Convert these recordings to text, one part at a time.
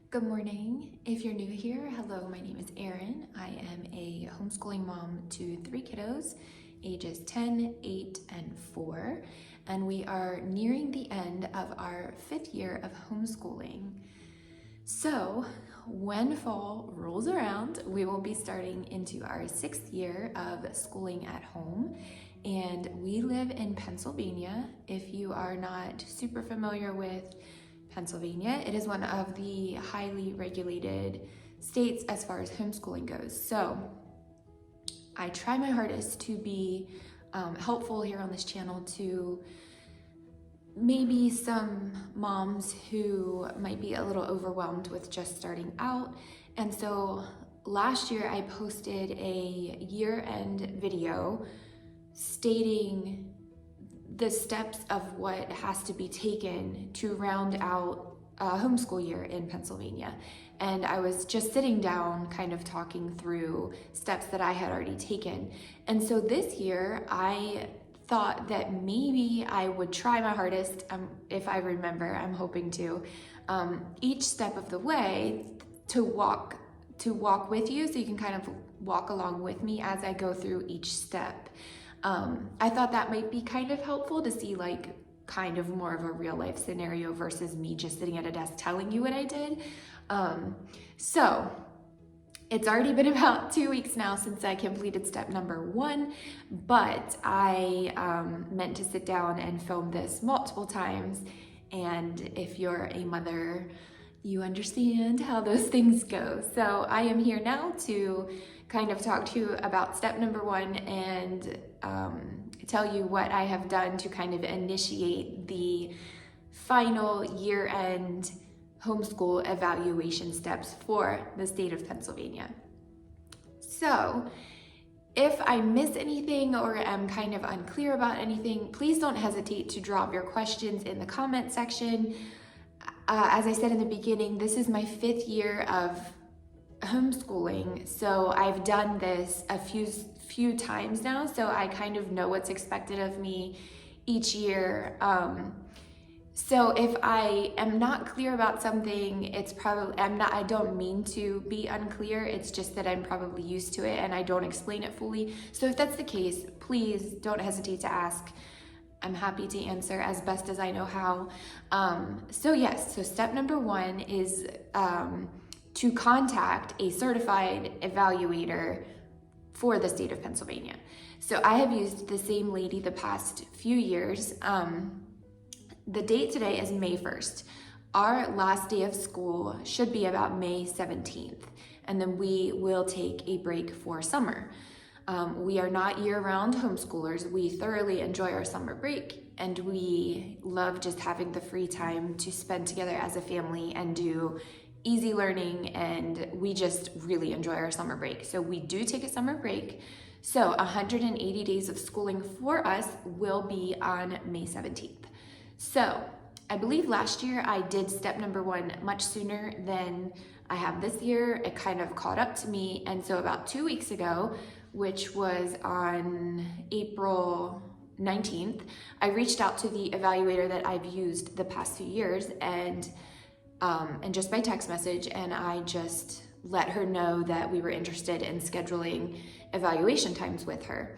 Good morning. If you're new here, hello, my name is Erin. I am a homeschooling mom to 3 kiddos, ages 10, 8, and 4, and we are nearing the end of our 5th year of homeschooling. So, when fall rolls around, we will be starting into our 6th year of schooling at home, and we live in Pennsylvania. If you are not super familiar with Pennsylvania, it is one of the highly regulated states as far as homeschooling goes. So I try my hardest to be helpful here on this channel to maybe some moms who might be a little overwhelmed with just starting out. And so last year I posted a year-end video stating the steps of what has to be taken to round out a homeschool year in Pennsylvania. And I was just sitting down kind of talking through steps that I had already taken. And so this year I thought that maybe I would try my hardest, if I remember, I'm hoping to, each step of the way to walk with you, so you can kind of walk along with me as I go through each step. I thought that might be kind of helpful to see like kind of more of a real life scenario versus me just sitting at a desk telling you what I did. So it's already been about 2 weeks now since I completed step number 1, but I meant to sit down and film this multiple times. And if you're a mother, you understand how those things go. So I am here now to kind of talk to you about step number 1 and tell you what I have done to kind of initiate the final year-end homeschool evaluation steps for the state of Pennsylvania. So if I miss anything or am kind of unclear about anything, please don't hesitate to drop your questions in the comment section. As I said in the beginning, this is my 5th year of homeschooling, so I've done this a few times now, so I kind of know what's expected of me each year. So if I am not clear about something, it's probably, I don't mean to be unclear, it's just that I'm probably used to it and I don't explain it fully. So if that's the case, please don't hesitate to ask. I'm happy to answer as best as I know how. So step number 1 is to contact a certified evaluator for the state of Pennsylvania. So I have used the same lady the past few years. The date today is May 1st. Our last day of school should be about May 17th, and then we will take a break for summer. We are not year-round homeschoolers. We thoroughly enjoy our summer break, and we love just having the free time to spend together as a family and do easy learning, and we just really enjoy our summer break. So we do take a summer break. So 180 days of schooling for us will be on May 17th. So I believe last year I did step number 1 much sooner than I have this year. It kind of caught up to me. And so about 2 weeks ago, which was on April 19th, I reached out to the evaluator that I've used the past few years and just by text message, and I just let her know that we were interested in scheduling evaluation times with her.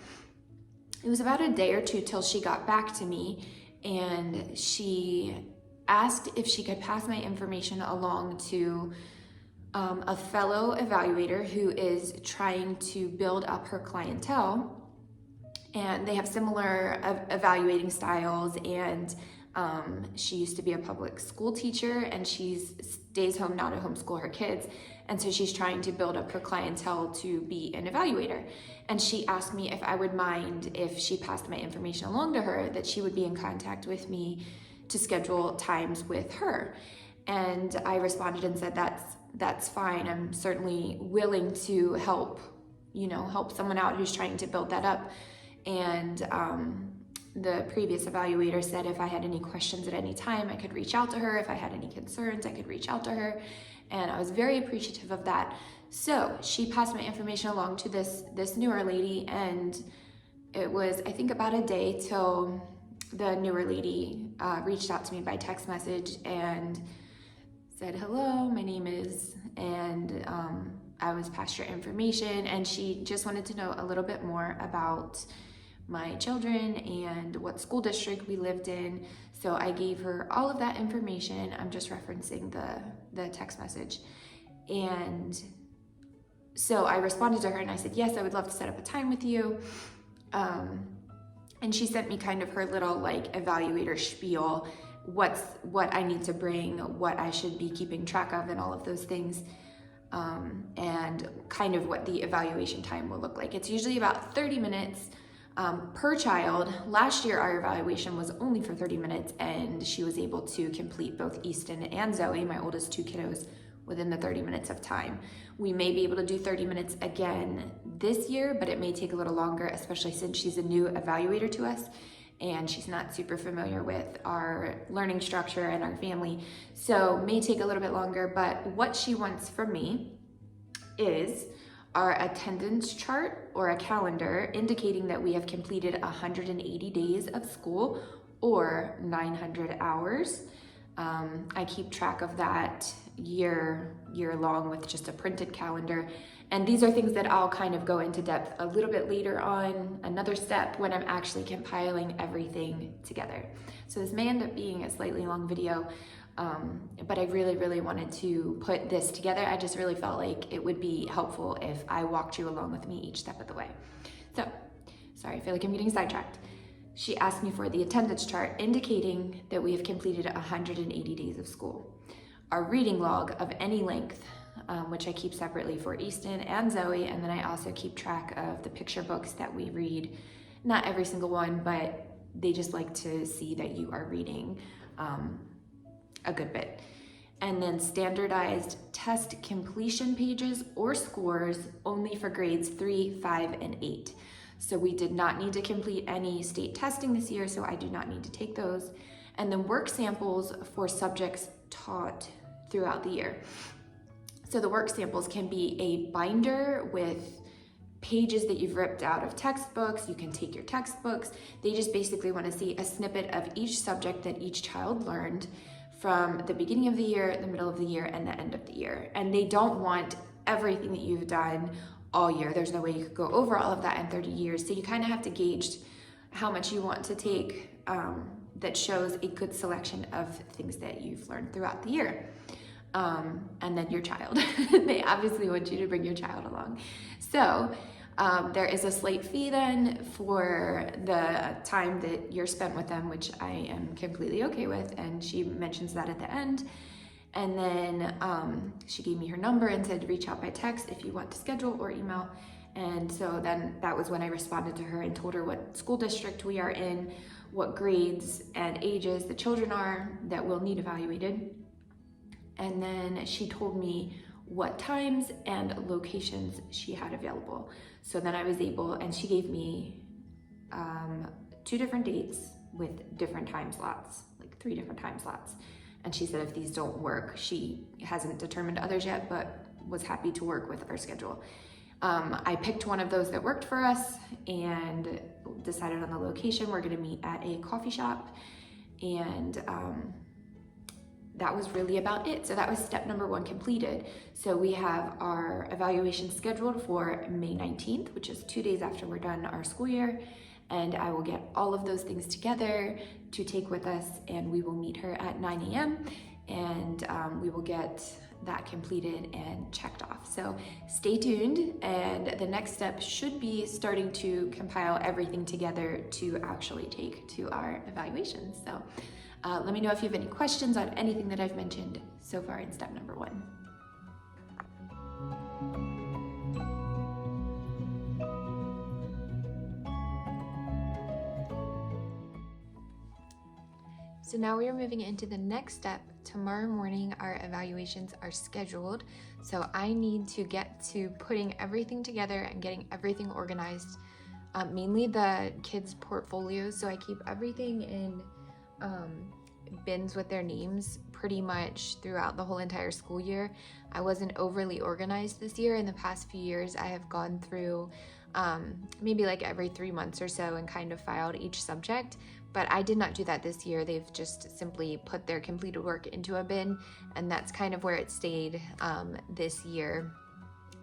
It was about a day or two till she got back to me, and she asked if she could pass my information along to a fellow evaluator who is trying to build up her clientele, and they have similar evaluating styles, and she used to be a public school teacher, and she stays home now to homeschool her kids, and so she's trying to build up her clientele to be an evaluator. And she asked me if I would mind if she passed my information along to her, that she would be in contact with me to schedule times with her. And I responded and said that's fine. I'm certainly willing to help someone out who's trying to build that up. And the previous evaluator said if I had any questions at any time, I could reach out to her. If I had any concerns, I could reach out to her. And I was very appreciative of that. So she passed my information along to this newer lady, and it was, I think, about a day till the newer lady reached out to me by text message and said, hello, my name is, and I was passed your information, and she just wanted to know a little bit more about my children and what school district we lived in. So I gave her all of that information. I'm just referencing the text message. And so I responded to her and I said, yes, I would love to set up a time with you. And she sent me kind of her little like evaluator spiel, what I need to bring, what I should be keeping track of, and all of those things. And kind of what the evaluation time will look like. It's usually about 30 minutes per child. Last year, our evaluation was only for 30 minutes, and she was able to complete both Easton and Zoe, my oldest two kiddos, within the 30 minutes of time. We may be able to do 30 minutes again this year, but it may take a little longer, especially since she's a new evaluator to us and she's not super familiar with our learning structure and our family. So may take a little bit longer, but what she wants from me is our attendance chart or a calendar indicating that we have completed 180 days of school or 900 hours. I keep track of that year long with just a printed calendar. And these are things that I'll kind of go into depth a little bit later on, another step when I'm actually compiling everything together. So this may end up being a slightly long video, but I really wanted to put this together. I just really felt like it would be helpful if I walked you along with me each step of the way. So, sorry, I feel like I'm getting sidetracked. She asked me for the attendance chart indicating that we have completed 180 days of school. Our reading log of any length, which I keep separately for Easton and Zoe, and then I also keep track of the picture books that we read. Not every single one, but they just like to see that you are reading a good bit. And then standardized test completion pages or scores only for grades 3, 5, and 8. So we did not need to complete any state testing this year, so I do not need to take those. And then work samples for subjects taught throughout the year. So the work samples can be a binder with pages that you've ripped out of textbooks. You can take your textbooks. They just basically want to see a snippet of each subject that each child learned from the beginning of the year, the middle of the year, and the end of the year. And they don't want everything that you've done all year. There's no way you could go over all of that in 30 years. So you kind of have to gauge how much you want to take that shows a good selection of things that you've learned throughout the year. And then your child. They obviously want you to bring your child along. So there is a slight fee then for the time that you're spent with them, which I am completely okay with. And she mentions that at the end. And then she gave me her number and said, reach out by text if you want to schedule or email. And so then that was when I responded to her and told her what school district we are in, what grades and ages the children are that will need evaluated. And then she told me what times and locations she had available. So then I was able, and she gave me 2 different dates with different time slots, like 3 different time slots. And she said if these don't work, she hasn't determined others yet, but was happy to work with our schedule. I picked one of those that worked for us and decided on the location. We're gonna meet at a coffee shop, and that was really about it. So that was step number 1 completed. So we have our evaluation scheduled for May 19th, which is 2 days after we're done our school year. And I will get all of those things together to take with us, and we will meet her at 9 a.m. and we will get that completed and checked off. So stay tuned, and the next step should be starting to compile everything together to actually take to our evaluations. So let me know if you have any questions on anything that I've mentioned so far in step number 1. So now we are moving into the next step. Tomorrow morning, our evaluations are scheduled. So I need to get to putting everything together and getting everything organized, mainly the kids' portfolios. So I keep everything in bins with their names pretty much throughout the whole entire school year. I wasn't overly organized this year. In the past few years, I have gone through maybe like every 3 months or so, and kind of filed each subject. But I did not do that this year. They've just simply put their completed work into a bin, and that's kind of where it stayed this year.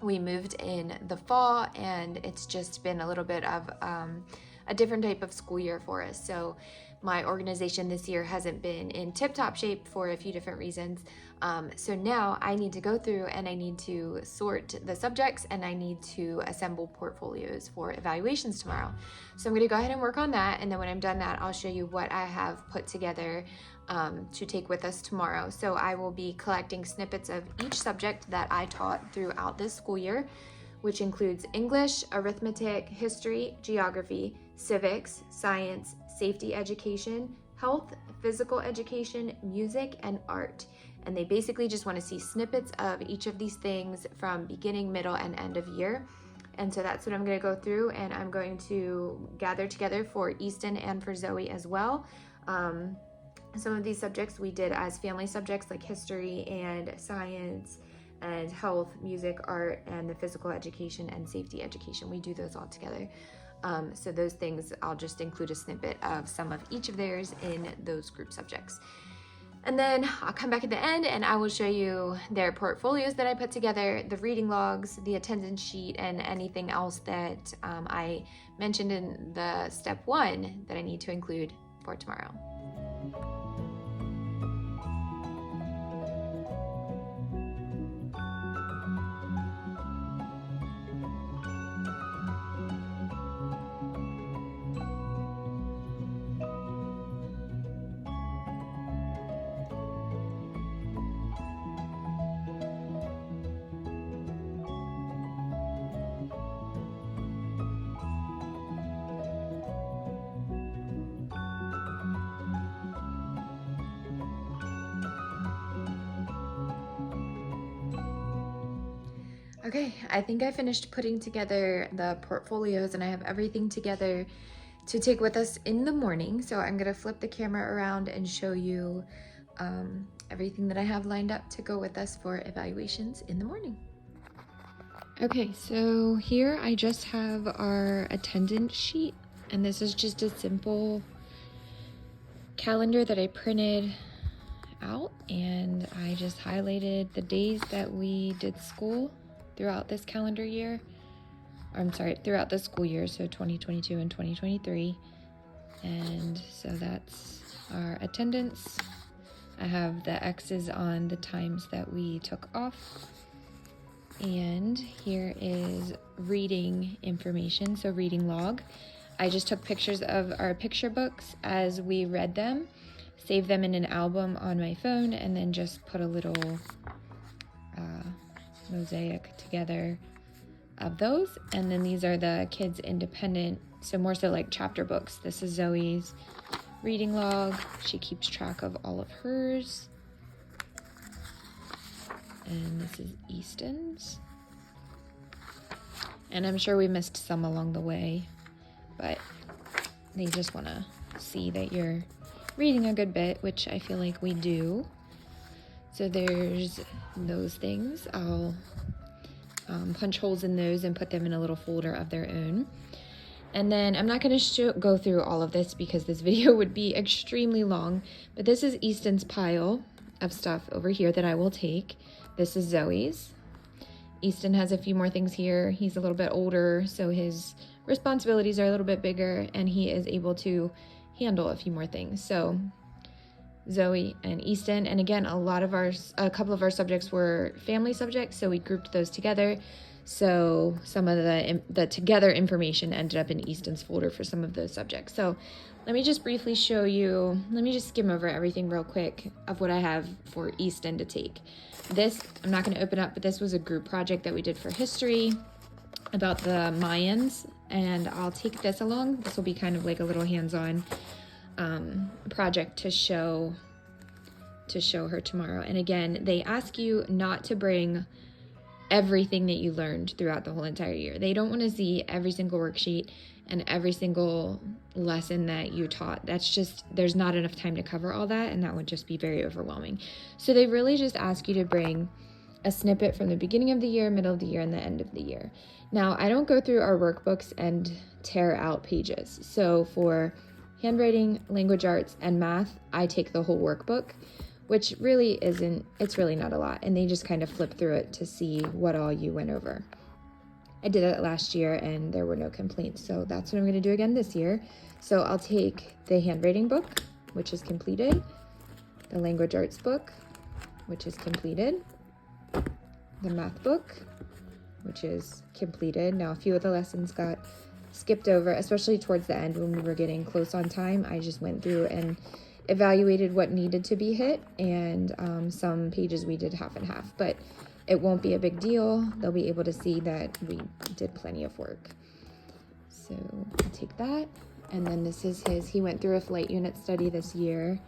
We moved in the fall, and it's just been a little bit of a different type of school year for us. So my organization this year hasn't been in tip-top shape for a few different reasons. So now I need to go through and I need to sort the subjects, and I need to assemble portfolios for evaluations tomorrow. So I'm going to go ahead and work on that, and then when I'm done that, I'll show you what I have put together to take with us tomorrow. So I will be collecting snippets of each subject that I taught throughout this school year, which includes English, arithmetic, history, geography, civics, science, safety education, health, physical education, music, and art. And they basically just want to see snippets of each of these things from beginning, middle, and end of year. And so that's what I'm going to go through, and I'm going to gather together for Easton and for Zoe as well. Some of these subjects we did as family subjects, like history and science and health, music, art, and the physical education and safety education. We do those all together. So those things, I'll just include a snippet of some of each of theirs in those group subjects. And then I'll come back at the end and I will show you their portfolios that I put together, the reading logs, the attendance sheet, and anything else that I mentioned in the step 1 that I need to include for tomorrow. Okay, I think I finished putting together the portfolios, and I have everything together to take with us in the morning. So I'm gonna flip the camera around and show you everything that I have lined up to go with us for evaluations in the morning. Okay, so here I just have our attendance sheet, and this is just a simple calendar that I printed out, and I just highlighted the days that we did school throughout this calendar year. Throughout the school year, so 2022 and 2023. And so that's our attendance. I have the X's on the times that we took off. And here is reading information, so reading log. I just took pictures of our picture books as we read them, saved them in an album on my phone, and then just put a little mosaic together of those. And then these are the kids' independent, so more so like chapter books. This is Zoe's reading log. She keeps track of all of hers. And this is Easton's. And I'm sure we missed some along the way, but they just want to see that you're reading a good bit, which I feel like we do. So there's those things. I'll punch holes in those and put them in a little folder of their own. And then I'm not going to go through all of this because this video would be extremely long, but this is Easton's pile of stuff over here that I will take. This is Zoe's. Easton has a few more things here. He's a little bit older, so his responsibilities are a little bit bigger, and he is able to handle a few more things. So Zoe and Easton, and again, a couple of our subjects were family subjects, so we grouped those together. So some of the together information ended up in Easton's folder for some of those subjects. So let me just briefly show you, let me just skim over everything real quick of what I have for Easton to take. This, I'm not going to open up, but this was a group project that we did for history about the Mayans, and I'll take this along. This will be kind of like a little hands-on project to show her tomorrow. And again, they ask you not to bring everything that you learned throughout the whole entire year. They don't want to see every single worksheet and every single lesson that you taught. That's just, there's not enough time to cover all that, and that would just be very overwhelming. So they really just ask you to bring a snippet from the beginning of the year, middle of the year, and the end of the year. Now, I don't go through our workbooks and tear out pages. So for handwriting, language arts, and math, I take the whole workbook, which really isn't, it's really not a lot. And they just kind of flip through it to see what all you went over. I did it last year and there were no complaints. So that's what I'm going to do again this year. So I'll take the handwriting book, which is completed, the language arts book, which is completed, the math book, which is completed. Now, a few of the lessons got skipped over, especially towards the end when we were getting close on time. I just went through and evaluated what needed to be hit, and some pages we did half and half, but it won't be a big deal. They'll be able to see that we did plenty of work. So I'll take that. And then this is he went through a flight unit study this year.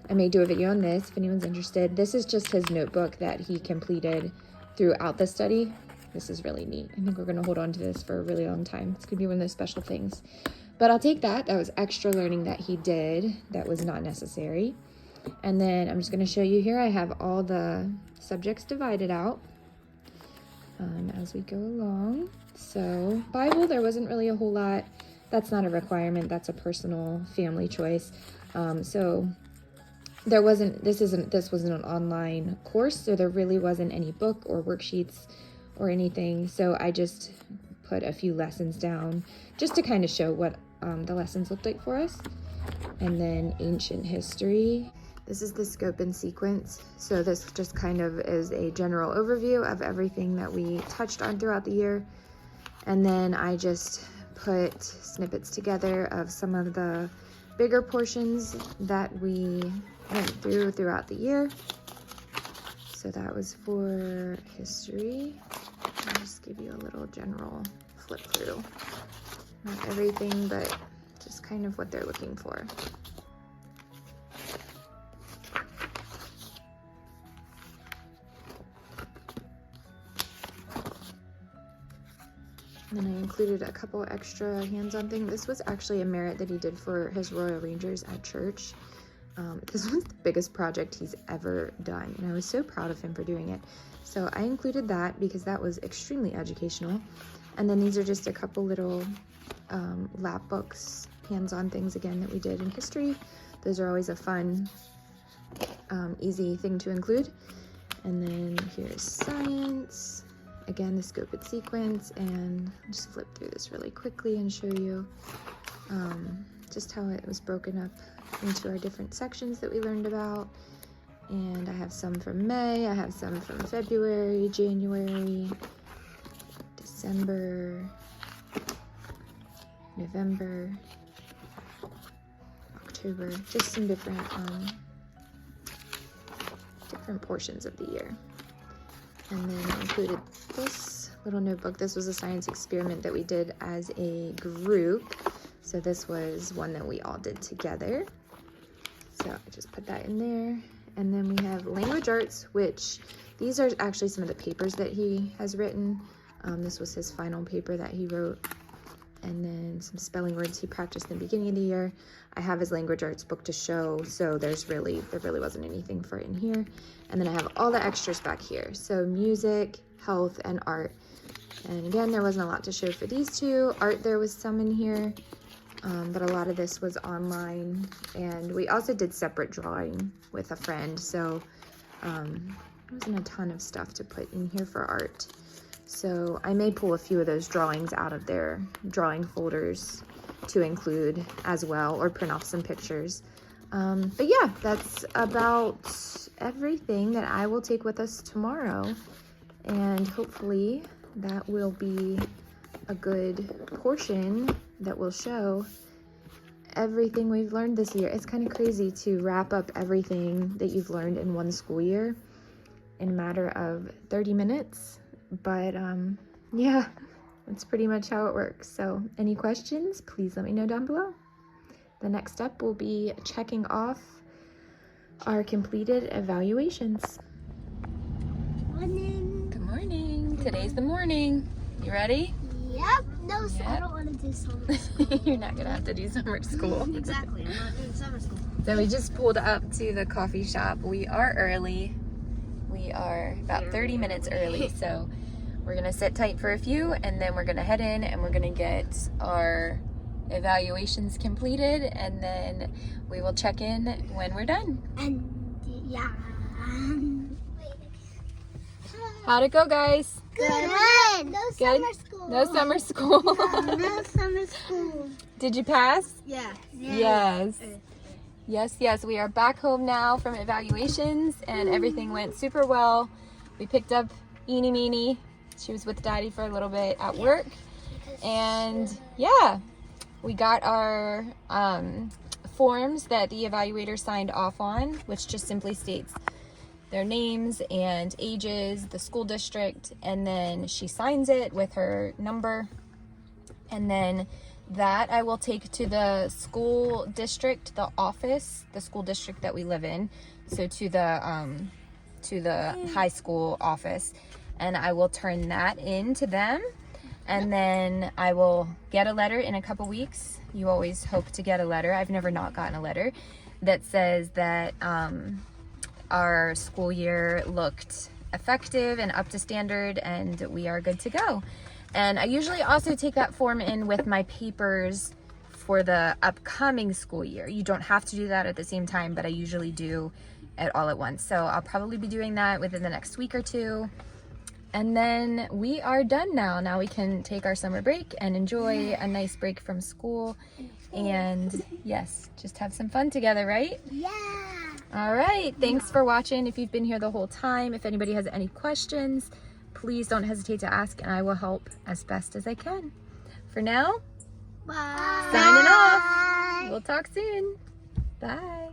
I may do a video on this if anyone's interested. This is just his notebook that he completed throughout the study. This is really neat. I think we're going to hold on to this for a really long time. It's going to be one of those special things. But I'll take that. That was extra learning that he did that was not necessary. And then I'm just going to show you here. I have all the subjects divided out as we go along. So Bible, there wasn't really a whole lot. That's not a requirement. That's a personal family choice. So there wasn't, this wasn't an online course, so there really wasn't any book or worksheets or anything. So I just put a few lessons down just to kind of show what the lessons looked like for us. And then ancient history. This is the scope and sequence. So this just kind of is a general overview of everything that we touched on throughout the year. And then I just put snippets together of some of the bigger portions that we went throughout the year. So that was for history. I'll just give you a little general flip through. Not everything, but just kind of what they're looking for. And then I included a couple extra hands-on things. This was actually a merit that he did for his Royal Rangers at church. This was the biggest project he's ever done, and I was so proud of him for doing it. So I included that because that was extremely educational. And then these are just a couple little lap books, hands-on things again that we did in history. Those are always a fun, easy thing to include. And then here's science. Again, the scope and sequence, and I'll just flip through this really quickly and show you just how it was broken up into our different sections that we learned about. And I have some from May, I have some from February, January, December, November, October, just some different portions of the year. And then I included this little notebook. This was a science experiment that we did as a group. So this was one that we all did together. So I just put that in there. And then we have language arts, which these are actually some of the papers that he has written. This was his final paper that he wrote. And then some spelling words he practiced in the beginning of the year. I have his language arts book to show, so there really wasn't anything for it in here. And then I have all the extras back here. So music, health, and art. And again, there wasn't a lot to show for these two. Art, there was some in here, but a lot of this was online. And we also did separate drawing with a friend, so there wasn't a ton of stuff to put in here for art. So I may pull a few of those drawings out of their drawing folders to include as well, or print off some pictures. But yeah, that's about everything that I will take with us tomorrow. And hopefully that will be a good portion that will show everything we've learned this year. It's kind of crazy to wrap up everything that you've learned in one school year in a matter of 30 minutes. But yeah, that's pretty much how it works. So any questions, please let me know down below. The next step will be checking off our completed evaluations. Morning. Good morning. Today's the morning. You ready? Yep. No, Yep. I don't want to do summer school. You're not gonna have to do summer school. Exactly. I'm not doing summer school. So we just pulled up to the coffee shop. We are early. We are about 30 minutes early, so we're gonna sit tight for a few and then we're gonna head in and we're gonna get our evaluations completed, and then we will check in when we're done. And yeah. How'd it go, guys? Good. No Good? summer school. No summer school. No summer school. Did you pass? Yeah. Yes. Yes, we are back home now from evaluations and everything went super well. We picked up Eenie Meenie. She was with Daddy for a little bit at work. And yeah, we got our forms that the evaluator signed off on, which just simply states their names and ages, the school district, and then she signs it with her number. And then that I will take to the school district, the office, the school district that we live in, so to the high school office, and I will turn that in to them, and then I will get a letter in a couple weeks. You always hope to get a letter. I've never not gotten a letter that says that our school year looked effective and up to standard and we are good to go. And I usually also take that form in with my papers for the upcoming school year. You don't have to do that at the same time, but I usually do it all at once. So I'll probably be doing that within the next week or two. And then we are done now. Now we can take our summer break and enjoy a nice break from school. And yes, just have some fun together, right? Yeah. All right, thanks for watching. If you've been here the whole time, if anybody has any questions, please don't hesitate to ask and I will help as best as I can. For now, Bye. signing off. We'll talk soon. Bye.